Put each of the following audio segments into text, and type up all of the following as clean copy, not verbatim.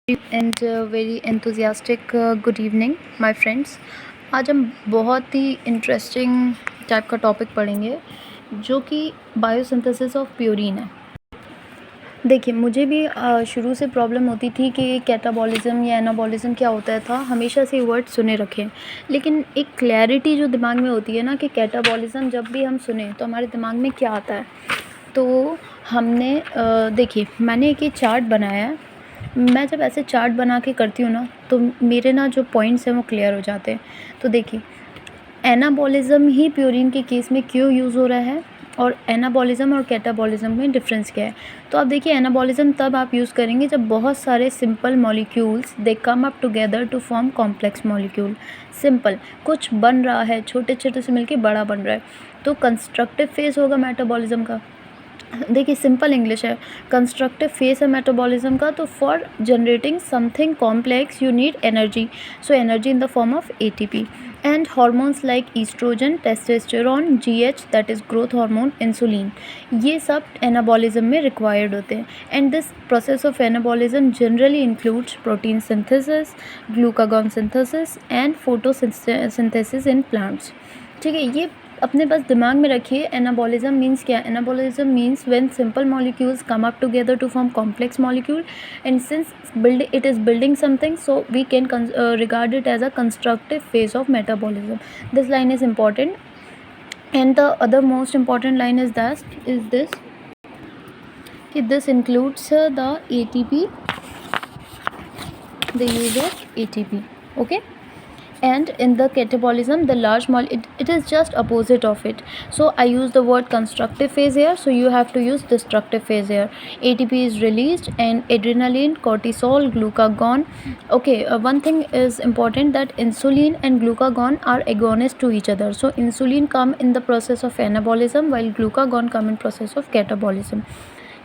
And very enthusiastic good evening my friends. आज हम बहुत ही इंटरेस्टिंग टाइप का टॉपिक पढ़ेंगे जो कि बायोसिंथेसिस ऑफ प्यूरिन है। देखिए, मुझे भी शुरू से प्रॉब्लम होती थी कि कैटाबॉलिज्म या एनाबॉलिज्म क्या होता था। हमेशा से वर्ड सुने रखे, लेकिन एक क्लैरिटी जो दिमाग में होती है ना कि कैटाबॉलिज्म जब भी हम सुने तो हमारे दिमाग में क्या आता है। तो हमने देखिए, मैंने एक ये चार्ट बनाया है। मैं जब ऐसे चार्ट बना के करती हूँ ना तो मेरे ना जो पॉइंट्स हैं वो क्लियर हो जाते हैं। तो देखिए, एनाबॉलिज्म ही प्यूरिन के केस में क्यों यूज़ हो रहा है और एनाबॉलिज्म और कैटाबॉलिज्म में डिफरेंस क्या है। तो आप देखिए, एनाबॉलिज्म तब आप यूज़ करेंगे जब बहुत सारे simple molecules they come up together to form complex molecule. Simple कुछ बन रहा है, छोटे छोटे से मिलके बड़ा बन रहा है, तो कंस्ट्रक्टिव फेज होगा मेटाबॉलिज्म का। देखिए, सिंपल इंग्लिश है, कंस्ट्रक्टिव फेस है मेटाबॉलिज्म का। तो for generating something complex you need energy, so energy in the form of ATP and hormones like oestrogen, testosterone, GH that is growth hormone, insulin, ये सब anabolism में required होते हैं। And this process of anabolism generally includes protein synthesis, glucagon synthesis and photosynthesis in plants. ठीक है, ये अपने बस दिमाग में रखिए। एनाबॉलिज्म मीन्स क्या? Anabolism means when simple molecules come up together to form complex molecule, and since it is building something, so we can regard it as a constructive phase of metabolism. This line is important, and the other most important line is this कि this includes the ATP, the use of ATP. Okay. And in the catabolism, the large it is just opposite of it. So I use the word constructive phase here, so you have to use destructive phase here. ATP is released and adrenaline, cortisol, glucagon. Okay, one thing is important, that insulin and glucagon are agonists to each other. So insulin come in the process of anabolism while glucagon come in process of catabolism.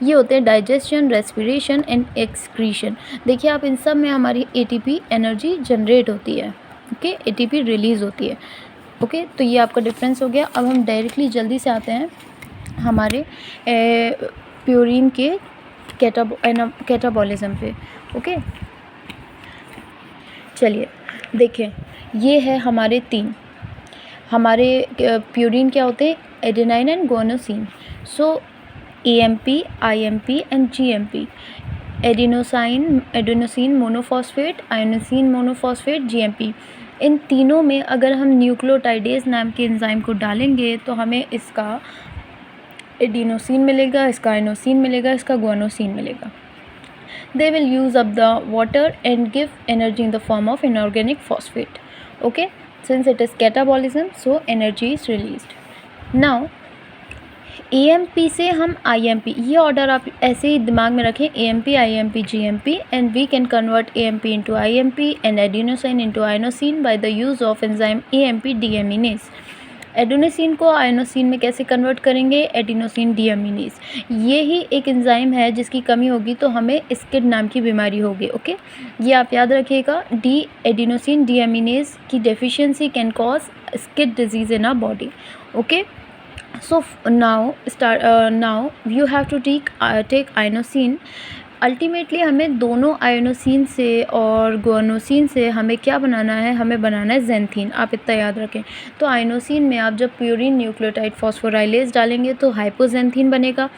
ये होते हैं digestion, respiration and excretion. देखिए, आप इन सब में हमारी ATP energy generate होती है। ओके, एटीपी रिलीज़ होती है। ओके, तो ये आपका डिफरेंस हो गया। अब हम डायरेक्टली जल्दी से आते हैं हमारे प्यूरिन के कैटाबॉलिज्म पे। ओके, चलिए देखें, ये है हमारे हमारे प्यूरिन क्या होते हैं? Adenine and guanosine. So AMP, IMP and GMP, adenosine monophosphate, inosine monophosphate, GMP। इन तीनों में अगर हम न्यूक्लियोटाइडेज नाम के एंजाइम को डालेंगे तो हमें इसका एडिनोसिन मिलेगा, इसका आयोनोसिन मिलेगा, इसका गुआनोसिन मिलेगा। They will use up the water and give energy in the form of inorganic phosphate. Okay, since it is catabolism, so energy is released. Now AMP से हम IMP, ये ऑर्डर आप ऐसे ही दिमाग में रखें, AMP, IMP, GMP, and we can convert AMP into IMP and adenosine into inosine by the use of enzyme AMP deaminase. Adenosine को आयोनोसिन में कैसे कन्वर्ट करेंगे? Adenosine deaminase. ये ही एक एंजाइम है जिसकी कमी होगी तो हमें स्किड नाम की बीमारी होगी। ओके, ये आप याद रखिएगा, एडिनोसिन डीएमिनेज की deficiency can cause SCID disease in our body. Okay, so now you have to take inosine. Ultimately हमें दोनों आयोनोसिन से और गुआनोसिन से हमें क्या बनाना है? हमें बनाना है ज़ैंथीन। आप इतना याद रखें। तो आयोनोसिन में आप जब प्यूरिन न्यूक्लियोटाइड फॉस्फोराइलेज डालेंगे तो हाइपोजेंथीन बनेगा।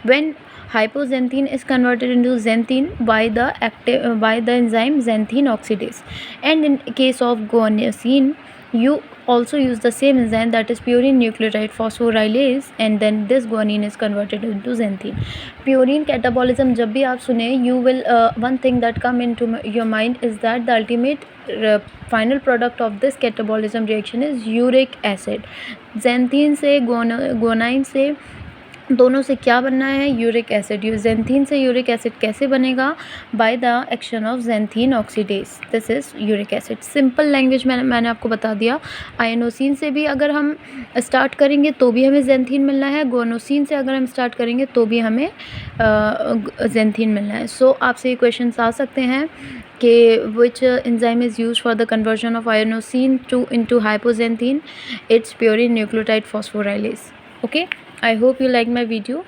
When hypoxanthine is converted into xanthine by the enzyme xanthine oxidase, and in case of guanosine you also use the same enzyme, that is purine nucleotide phosphorylase, and then this guanine is converted into xanthine. Purine catabolism जब भी आप सुने, you will one thing that come into your mind is that the ultimate final product of this catabolism reaction is uric acid. xanthine से guanine से दोनों से क्या बनना है? Uric acid. ज़ैंथीन से यूरिक एसिड कैसे बनेगा? By the action of xanthine oxidase, this is uric acid. Simple language में मैंने आपको बता दिया। आयोनोसिन से भी अगर हम स्टार्ट करेंगे तो भी हमें ज़ैंथीन मिलना है, गुआनोसिन से अगर हम स्टार्ट करेंगे तो भी हमें ज़ैंथीन मिलना है। सो आपसे ये क्वेश्चन आ सकते हैं कि which enzyme is use for the conversion of inosine into hypoxanthine? It's purine nucleotide phosphorylase. Okay, I hope you like my video.